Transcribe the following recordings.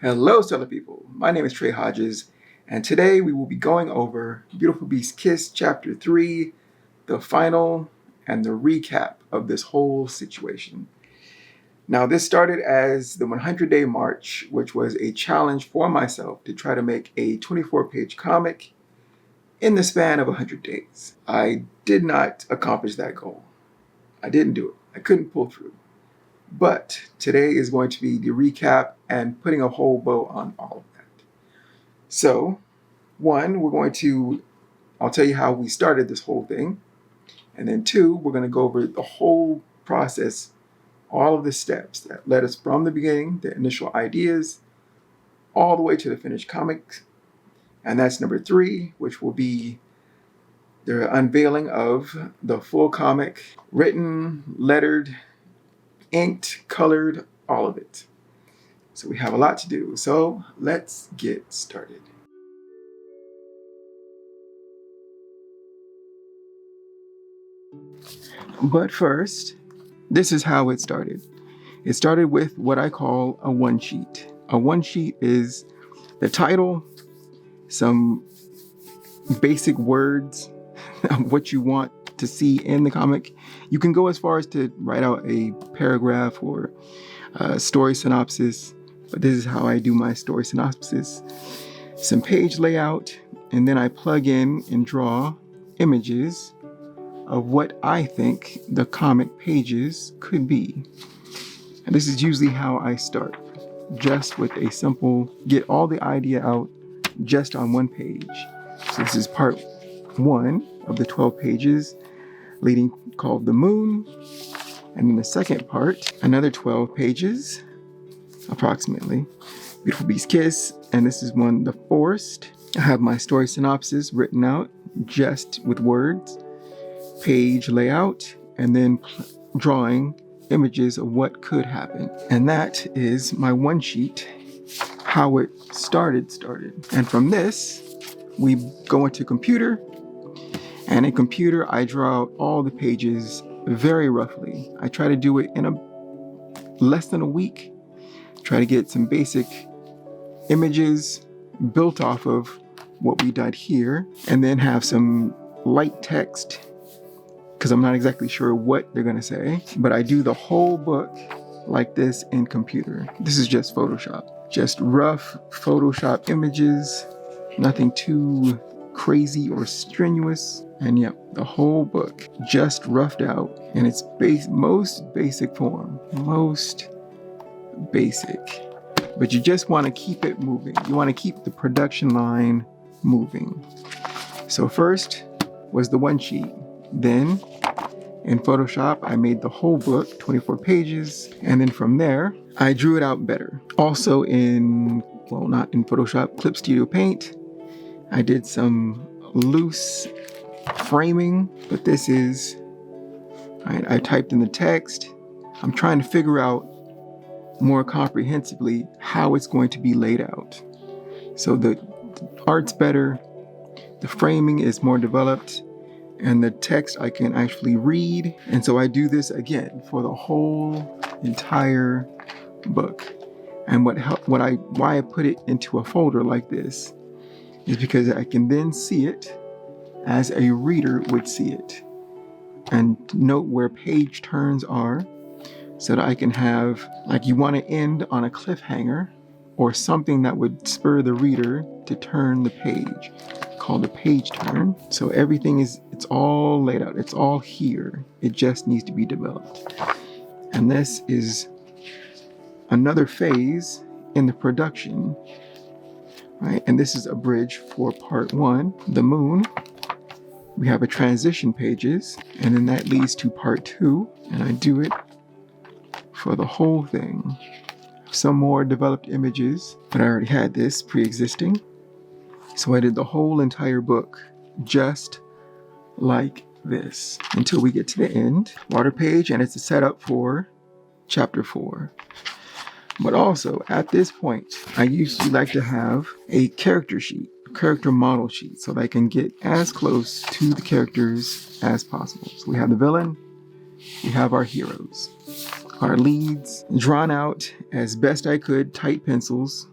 Hello, Stellar People. My name is Trey Hodges, and today we will be going over Beautiful Beast Kiss Chapter 3, the final and the recap of this whole situation. Now, this started as the 100-Day March, which was a challenge for myself to try to make a 24-page comic in the span of 100 days. I did not accomplish that goal. I didn't do it. I couldn't pull through. But today is going to be the recap and putting a whole bow on all of that. So, I'll tell you how we started this whole thing. And then two, we're going to go over the whole process, all of the steps that led us from the beginning, the initial ideas, all the way to the finished comic. And that's number 3, which will be the unveiling of the full comic, written, lettered, inked, colored, all of it. So we have a lot to do. So let's get started. But first, this is how it started. It started with what I call a one sheet. A one sheet is the title, some basic words of what you want to see in the comic. You can go as far as to write out a paragraph or a story synopsis, but this is how I do my story synopsis. Some page layout, and then I plug in and draw images of what I think the comic pages could be. And this is usually how I start, just with a simple, get all the idea out just on one page. So this is part 1 of the 12 pages leading, called The Moon. And then the second part, another 12 pages, approximately, Beautiful Beast Kiss. And this is the Forest. I have my story synopsis written out just with words, page layout, and then drawing images of what could happen. And that is my one sheet, how it started. And from this, we go into computer. And in computer, I draw out all the pages very roughly. I try to do it in less than a week. Try to get some basic images built off of what we did here, and then have some light text, because I'm not exactly sure what they're gonna say. But I do the whole book like this in computer. This is just Photoshop. Just rough Photoshop images, nothing too crazy or strenuous. And yep, the whole book just roughed out in its most basic form. Most basic. But you just want to keep it moving. You want to keep the production line moving. So first was the one sheet. Then in Photoshop, I made the whole book, 24 pages. And then from there, I drew it out better. Also not in Photoshop, Clip Studio Paint, I did some loose framing, but this is, I typed in the text. I'm trying to figure out more comprehensively how it's going to be laid out. So the art's better, the framing is more developed, and the text I can actually read. And so I do this again for the whole entire book. And why I put it into a folder like this is because I can then see it as a reader would see it, and note where page turns are, so that I can have, like, you want to end on a cliffhanger or something that would spur the reader to turn the page, called a page turn. So everything it's all laid out. It's all here. It just needs to be developed. And this is another phase in the production, right? And this is a bridge for part 1, The Moon. We have a transition pages, and then that leads to part 2, and I do it for the whole thing. Some more developed images, but I already had this pre-existing. So I did the whole entire book just like this until we get to the end. Water page, and it's a setup for chapter 4. But also at this point, I usually like to have a character sheet, a character model sheet, so that I can get as close to the characters as possible. So we have the villain, we have our heroes, our leads, drawn out as best I could, tight pencils,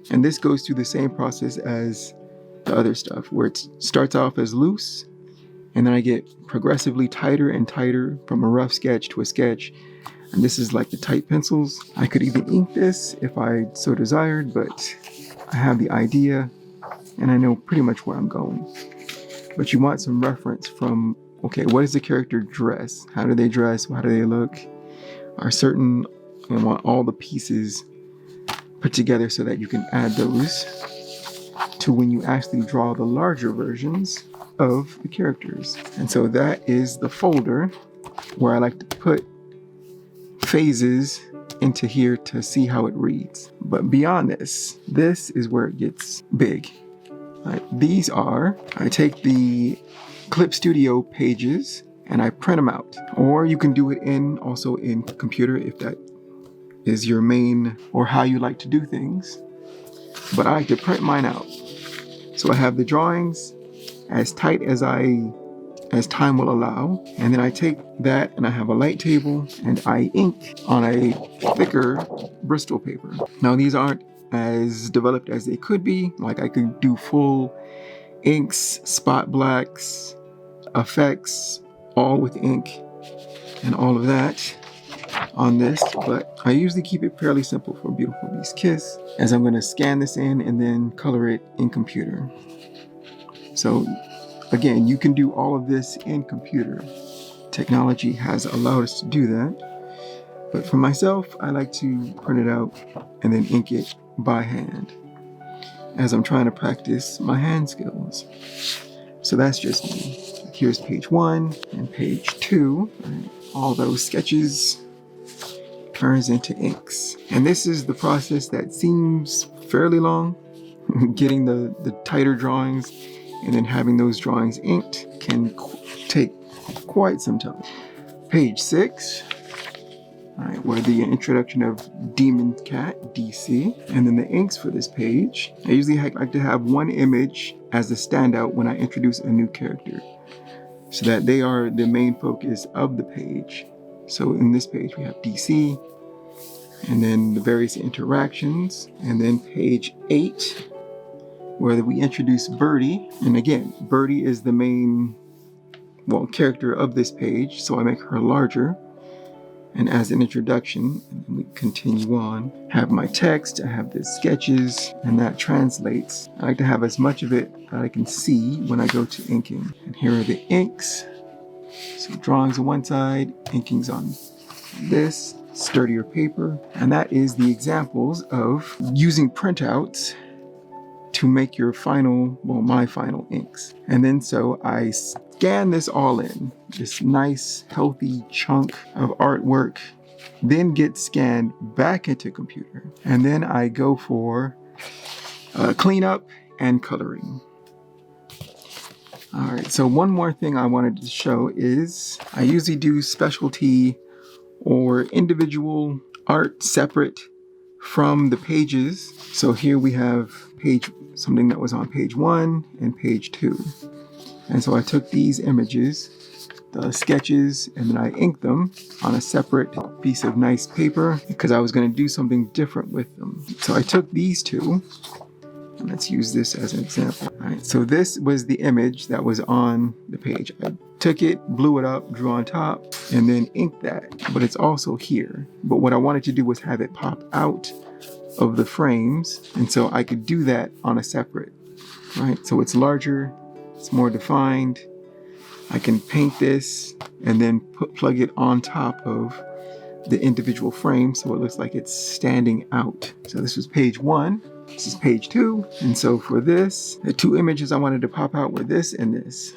And this goes through the same process as the other stuff, where it starts off as loose, and then I get progressively tighter and tighter from a rough sketch to a sketch. And this is like the tight pencils. I could even ink this if I so desired, but I have the idea and I know pretty much where I'm going. But you want some reference from, okay, what is the character dress? How do they dress? How do they look? I want all the pieces put together so that you can add those to when you actually draw the larger versions of the characters. And so that is the folder where I like to put phases into here to see how it reads. But beyond this is where it gets big. Right, I take the Clip Studio pages and I print them out. Or you can do it also in computer if that is your main or how you like to do things. But I like to print mine out. So I have the drawings as tight as time will allow. And then I take that and I have a light table and I ink on a thicker Bristol paper. Now these aren't as developed as they could be. Like I could do full inks, spot blacks, effects, all with ink and all of that on this, but I usually keep it fairly simple for Beautiful Beast Kiss, as I'm going to scan this in and then color it in computer. So again, you can do all of this in computer. Technology has allowed us to do that, but for myself, I like to print it out and then ink it by hand as I'm trying to practice my hand skills. So that's just me. Here's page 1 and page 2. All those sketches turns into inks. And this is the process that seems fairly long. Getting the tighter drawings and then having those drawings inked can take quite some time. Page 6, where the introduction of Demon Cat, DC, and then the inks for this page. I usually like to have one image as a standout when I introduce a new character, so that they are the main focus of the page. So in this page we have DC, and then the various interactions, and then page 8, where we introduce Birdie. And again, Birdie is the main, character of this page, so I make her larger. And as an introduction, and then we continue on. I have my text, I have the sketches, and that translates. I like to have as much of it that I can see when I go to inking. And here are the inks. So drawings on one side, inkings on this, sturdier paper. And that is the examples of using printouts to make your my final inks. And then so I scan this all in, this nice healthy chunk of artwork, then get scanned back into computer. And then I go for cleanup and coloring. All right, so one more thing I wanted to show is I usually do specialty or individual art separate from the pages. So here we have something that was on page 1 and page 2. And so I took these images, the sketches, and then I inked them on a separate piece of nice paper because I was going to do something different with them. So I took these two, and let's use this as an example. All right, so this was the image that was on the page. I took it, blew it up, drew on top, and then inked that, but it's also here. But what I wanted to do was have it pop out of the frames, and so I could do that on a separate, right? So it's larger, it's more defined. I can paint this and then plug it on top of the individual frame so it looks like it's standing out. So this was page 1, this is page 2, and so for this, the two images I wanted to pop out were this and this.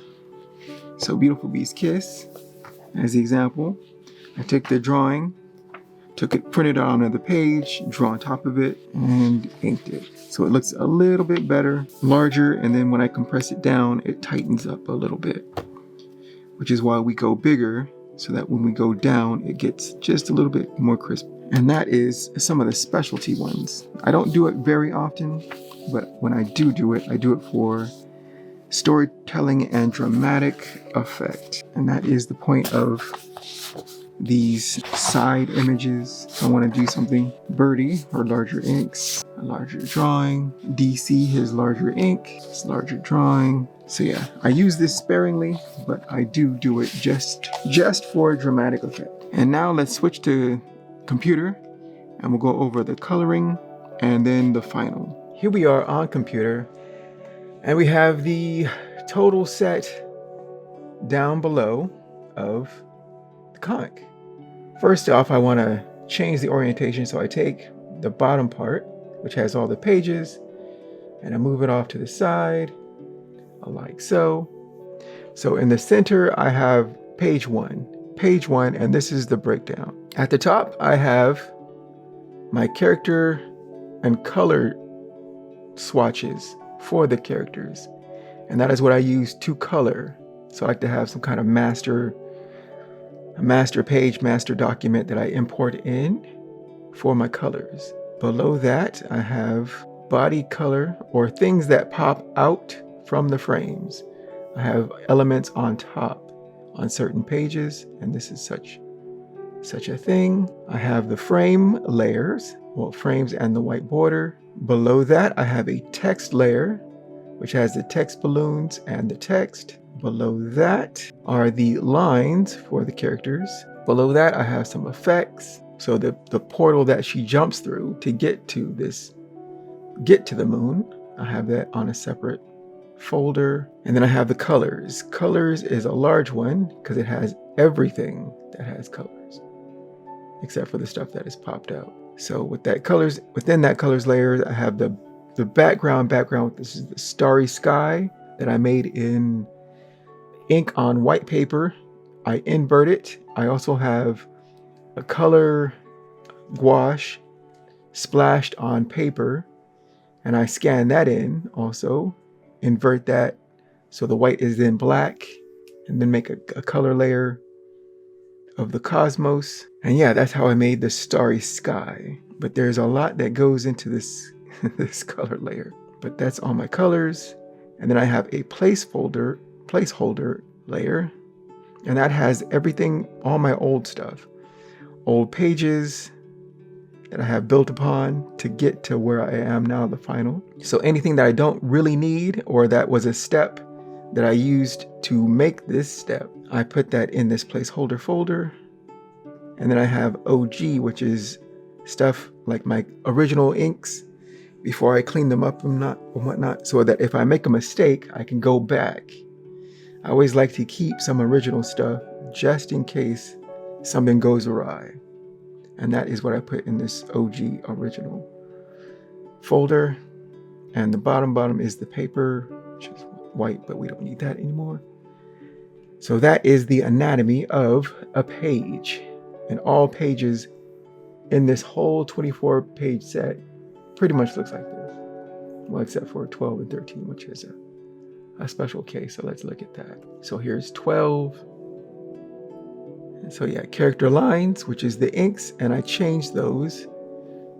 So Beautiful Beast Kiss, as the example, I took the drawing, printed it on another page, drew on top of it, and inked it. So it looks a little bit better, larger, and then when I compress it down, it tightens up a little bit, which is why we go bigger, so that when we go down, it gets just a little bit more crisp. And that is some of the specialty ones. I don't do it very often, but when I do it, I do it for storytelling and dramatic effect. And that is the point of these side images. I want to do something. Birdie, or larger inks. I larger drawing. DC, his larger ink, his larger drawing. So yeah, I use this sparingly, but I do it just for dramatic effect. And now let's switch to computer and we'll go over the coloring and then the final. Here we are on computer and we have the total set down below of the comic. First off, I want to change the orientation, so I take the bottom part, which has all the pages, and I move it off to the side, like so. So in the center, I have page one, and this is the breakdown. At the top, I have my character and color swatches for the characters, and that is what I use to color. So I like to have some kind of master page, master document that I import in for my colors. Below that, I have body color, or things that pop out from the frames. I have elements on top on certain pages, and this is such a thing. I have the frame layers, well, frames and the white border. Below that, I have a text layer, which has the text balloons and the text. Below that are the lines for the characters. Below that, I have some effects. So the portal that she jumps through to get to the moon, I have that on a separate folder. And then I have the colors. Colors is a large one because it has everything that has colors, except for the stuff that is popped out. So with that colors, within that colors layer, I have the background. This is the starry sky that I made in ink on white paper. I invert it. I also have a color gouache splashed on paper, and I scan that in also, invert that so the white is then black, and then make a color layer of the cosmos. And yeah, that's how I made the starry sky. But there's a lot that goes into this this color layer. But that's all my colors. And then I have a placeholder layer, and that has everything, all my old stuff, old pages that I have built upon to get to where I am now, the final. So anything that I don't really need, or that was a step that I used to make this step, I put that in this placeholder folder. And then I have OG, which is stuff like my original inks before I clean them up and whatnot, so that if I make a mistake, I can go back. I always like to keep some original stuff just in case something goes awry. And that is what I put in this OG original folder. And the bottom is the paper, which is white, but we don't need that anymore. So that is the anatomy of a page. And all pages in this whole 24-page set pretty much looks like this. Well, except for 12 and 13, which is a special case. So let's look at that. So here's 12. And so yeah, character lines, which is the inks, and I changed those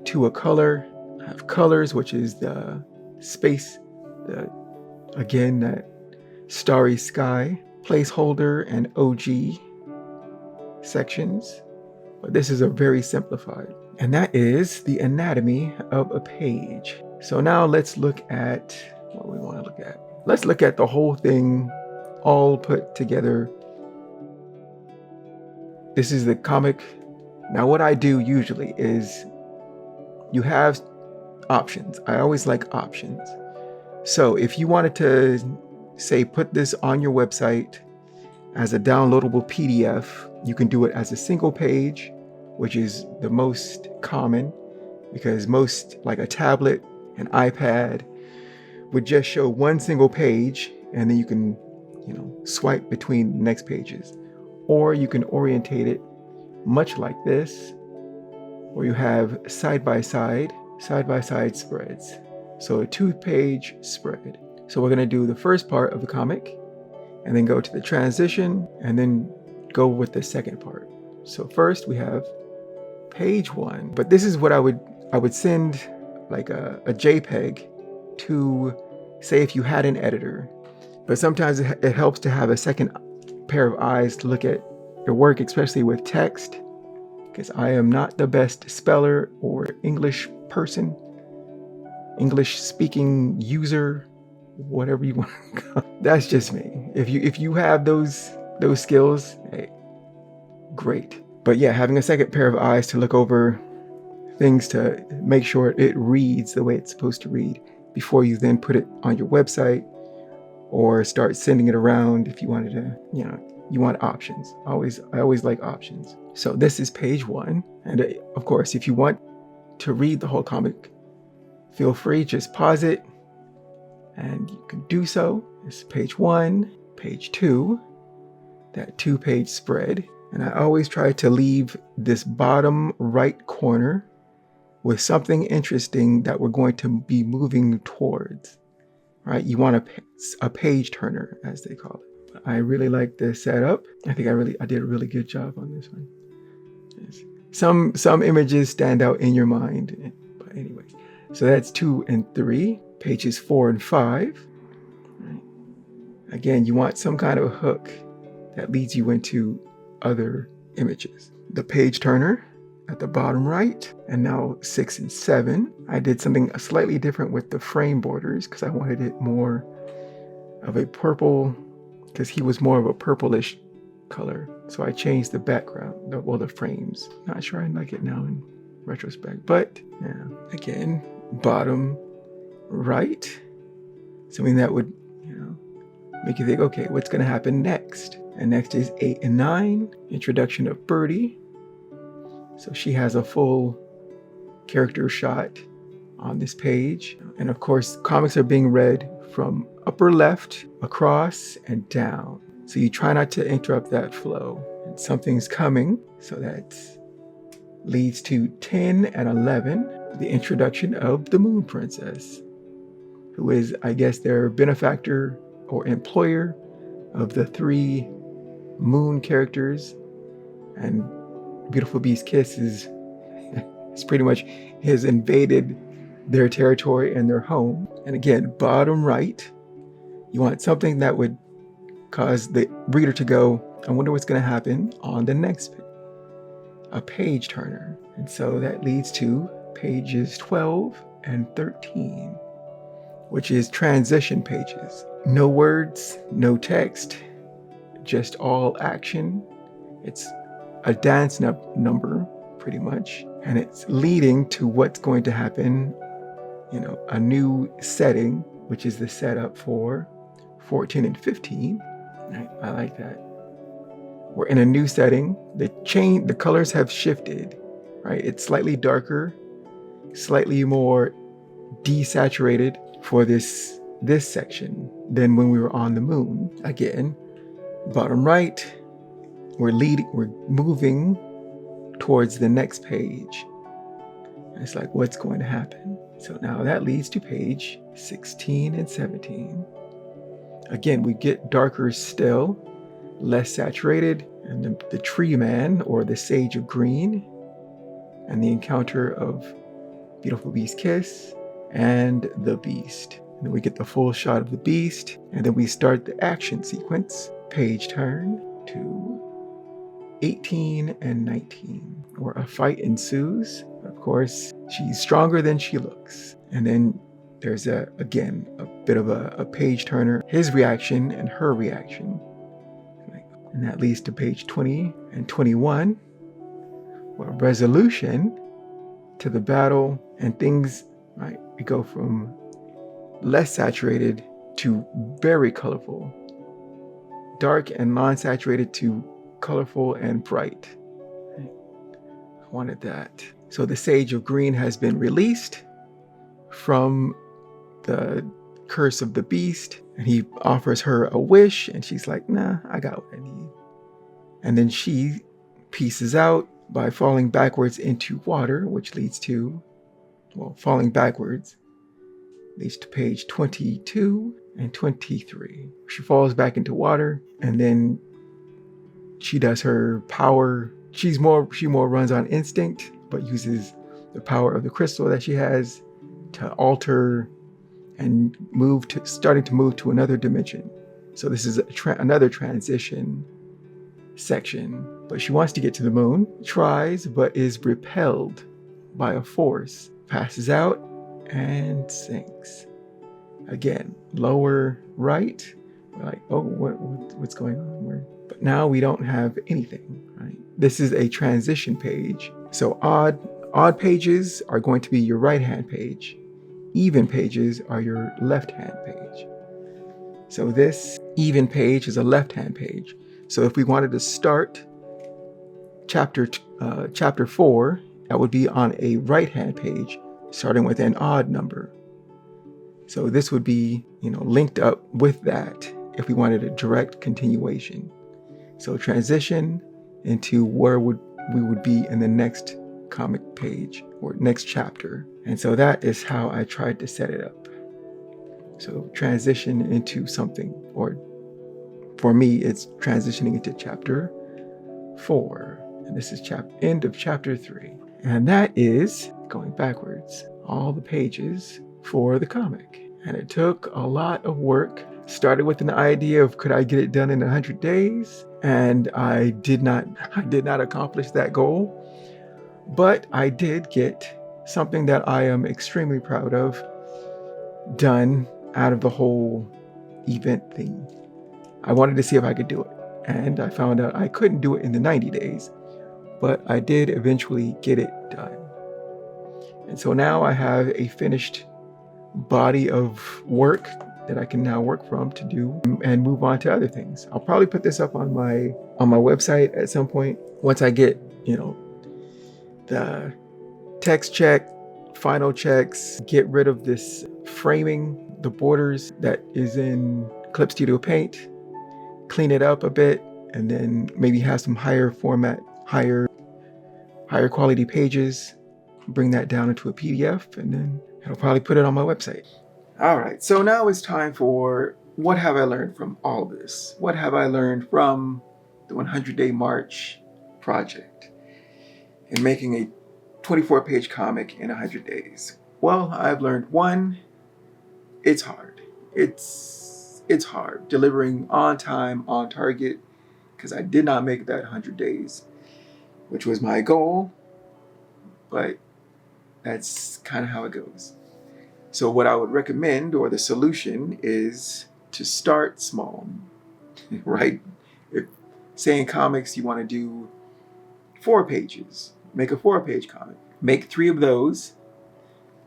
to a color. I have colors, which is the space, again, that starry sky, placeholder, and OG sections. But this is a very simplified. And that is the anatomy of a page. So now let's look at what we want to look at. Let's look at the whole thing all put together. This is the comic. Now what I do usually is you have options. I always like options. So if you wanted to, say, put this on your website as a downloadable PDF, you can do it as a single page, which is the most common, because most, like a tablet, an iPad, would just show one single page, and then you can, swipe between the next pages. Or you can orientate it much like this, where you have side-by-side spreads. So a 2-page spread. So we're going to do the first part of the comic, and then go to the transition, and then go with the second part. So first we have page 1, but this is what I would send, like a JPEG to, say, if you had an editor. But sometimes it helps to have a second pair of eyes to look at your work, especially with text, because I am not the best speller or English person. English speaking user, whatever you want to call it. That's just me. If you have those skills, hey, great. But yeah, having a second pair of eyes to look over things to make sure it reads the way it's supposed to read before you then put it on your website or start sending it around if you wanted to, you want options. I always like options. So this is page 1. And of course, if you want to read the whole comic, feel free, just pause it and you can do so. This is page 1, page 2, that 2-page spread. And I always try to leave this bottom right corner with something interesting that we're going to be moving towards, right? You want a page turner, as they call it. I really like this setup. I think I did a really good job on this one. Some images stand out in your mind, but anyway. So that's 2 and 3, pages 4 and 5. Right. Again, you want some kind of a hook that leads you into other images. The page turner at the bottom right, and now 6 and 7. I did something slightly different with the frame borders because I wanted it more of a purple, because he was more of a purplish color. So I changed the background, the frames. Not sure I like it now in retrospect, but yeah. Again, bottom right, something that would, make you think, okay, what's going to happen next? And next is 8 and 9, introduction of Birdie. So she has a full character shot on this page. And of course, comics are being read from upper left, across, and down. So you try not to interrupt that flow. And something's coming. So that leads to 10 and 11, the introduction of the Moon Princess, who is, I guess, their benefactor or employer of the 3 moon characters. And Beautiful Beast Kiss is pretty much has invaded their territory and their home. And again, bottom right, you want something that would cause the reader to go, I wonder what's going to happen on the next page. A page turner. And so that leads to pages 12 and 13, which is transition pages. No words, no text, just all action. It's a dance number, pretty much. And it's leading to what's going to happen, a new setting, which is the setup for 14 and 15. I like that. We're in a new setting. The colors have shifted, right? It's slightly darker, slightly more desaturated for this section than when we were on the moon. Again, bottom right, we're moving towards the next page. And it's like, what's going to happen? So now that leads to page 16 and 17. Again, we get darker still, less saturated, and the tree man or the sage of green, and the encounter of Beautiful Beast Kiss and the beast. And then we get the full shot of the beast, and then we start the action sequence. Page turn to 18 and 19, where a fight ensues. Of course, she's stronger than she looks. And then there's a bit of a page turner, his reaction and her reaction. And that leads to page 20 and 21, where resolution to the battle and things, right? We go from less saturated to very colorful, dark and non-saturated to colorful and bright. I wanted that. So the Sage of Green has been released from the curse of the beast, and he offers her a wish, and she's like, nah, I got what I need. And then she pieces out by falling backwards into water, which leads to, falling backwards leads to page 22 and 23. She falls back into water, and then she does her power. She more runs on instinct, but uses the power of the crystal that she has to alter and starting to move to another dimension. So this is another transition section. But she wants to get to the moon, tries, but is repelled by a force, passes out, and syncs. Again, lower right, we're like, oh, what's going on? But now we don't have anything, right? This is a transition page. So odd pages are going to be your right-hand page. Even pages are your left-hand page. So this even page is a left-hand page. So if we wanted to start chapter 4, that would be on a right-hand page, starting with an odd number. So this would be, linked up with that if we wanted a direct continuation. So transition into where we would be in the next comic page or next chapter. And so that is how I tried to set it up. So transition into something, or for me, it's transitioning into chapter 4. And this is end of chapter 3. And that is, going backwards, all the pages for the comic. And it took a lot of work. Started with an idea of, could I get it done in 100 days? And I did not accomplish that goal. But I did get something that I am extremely proud of done out of the whole event thing. I wanted to see if I could do it. And I found out I couldn't do it in the 90 days, but I did eventually get it done. And so now I have a finished body of work that I can now work from to do and move on to other things. I'll probably put this up on my website at some point once I get, the text check, final checks, get rid of this framing, the borders that is in Clip Studio Paint, clean it up a bit, and then maybe have some higher format, higher quality pages, bring that down into a PDF, and then I'll probably put it on my website. All right, so now it's time for what have I learned from all this? What have I learned from the 100-Day March project and making a 24-page comic in 100 days? Well, I've learned one, it's hard. It's hard delivering on time, on target, because I did not make that 100 days, which was my goal, but that's kind of how it goes. So what I would recommend, or the solution, is to start small, right? If, say in comics, you want to do 4 pages, make a 4-page comic, make 3 of those,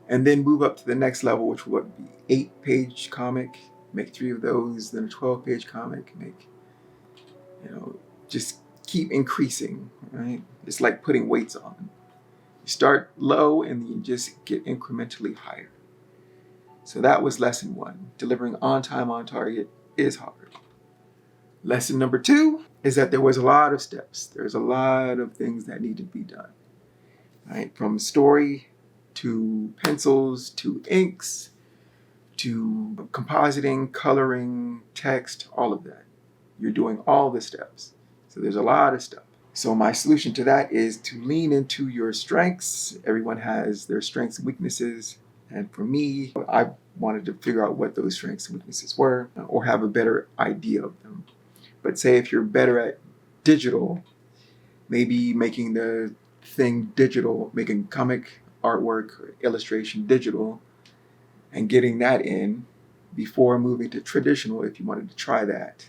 and then move up to the next level, which would be 8-page comic, make 3 of those, then a 12-page comic, make, just keep increasing, right? It's like putting weights on. You start low and then you just get incrementally higher. So that was lesson 1. Delivering on time, on target is hard. Lesson number 2 is that there was a lot of steps. There's a lot of things that need to be done, right? From story to pencils to inks to compositing, coloring, text, all of that. You're doing all the steps. So there's a lot of stuff. So my solution to that is to lean into your strengths. Everyone has their strengths and weaknesses. And for me, I wanted to figure out what those strengths and weaknesses were, or have a better idea of them. But say if you're better at digital, maybe making the thing digital, making comic artwork or illustration digital, and getting that in before moving to traditional if you wanted to try that,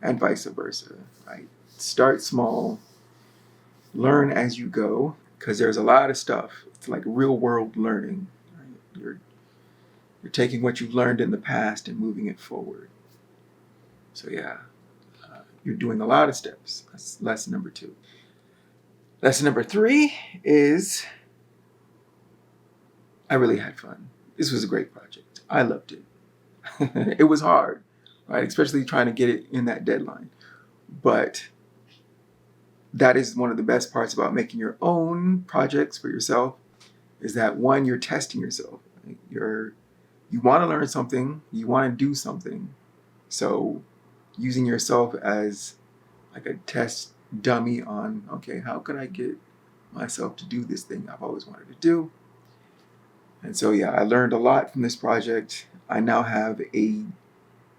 and vice versa, right? Start small, learn as you go, because there's a lot of stuff. It's like real world learning. Right? You're taking what you've learned in the past and moving it forward. So yeah, you're doing a lot of steps. That's lesson number 2. Lesson number 3 is I really had fun. This was a great project. I loved it. It was hard, right? Especially trying to get it in that deadline. But that is one of the best parts about making your own projects for yourself, is that 1, you're testing yourself. Right? You want to learn something, you want to do something. So using yourself as like a test dummy on, okay, how can I get myself to do this thing I've always wanted to do? And so, yeah, I learned a lot from this project. I now have a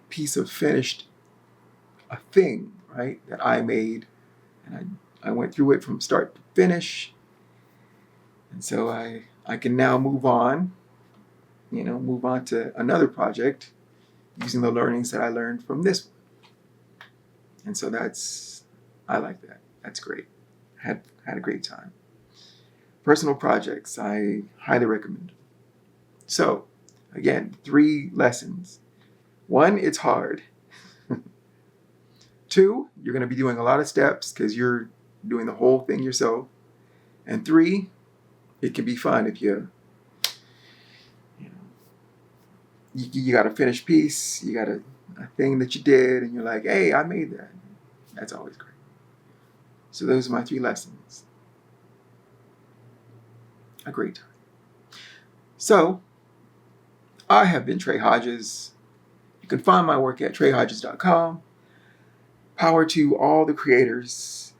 piece of finished, a thing, right, that I made. And I went through it from start to finish. And so I can now move on move on to another project using the learnings that I learned from this one. And so I like that. That's great. Had a great time. Personal projects, I highly recommend. So, again, 3 lessons. 1, it's hard. 2, you're going to be doing a lot of steps because you're doing the whole thing yourself. And 3, it can be fun if you got a finished piece, you got a thing that you did, and you're like, hey, I made that. That's always great. So those are my 3 lessons. A great time. So, I have been Trey Hodges. You can find my work at treyhodges.com. Power to all the creators.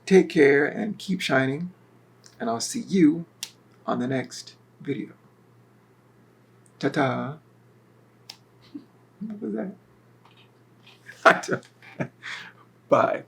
Take care and keep shining. And I'll see you on the next video. Ta-ta. What was that? Bye.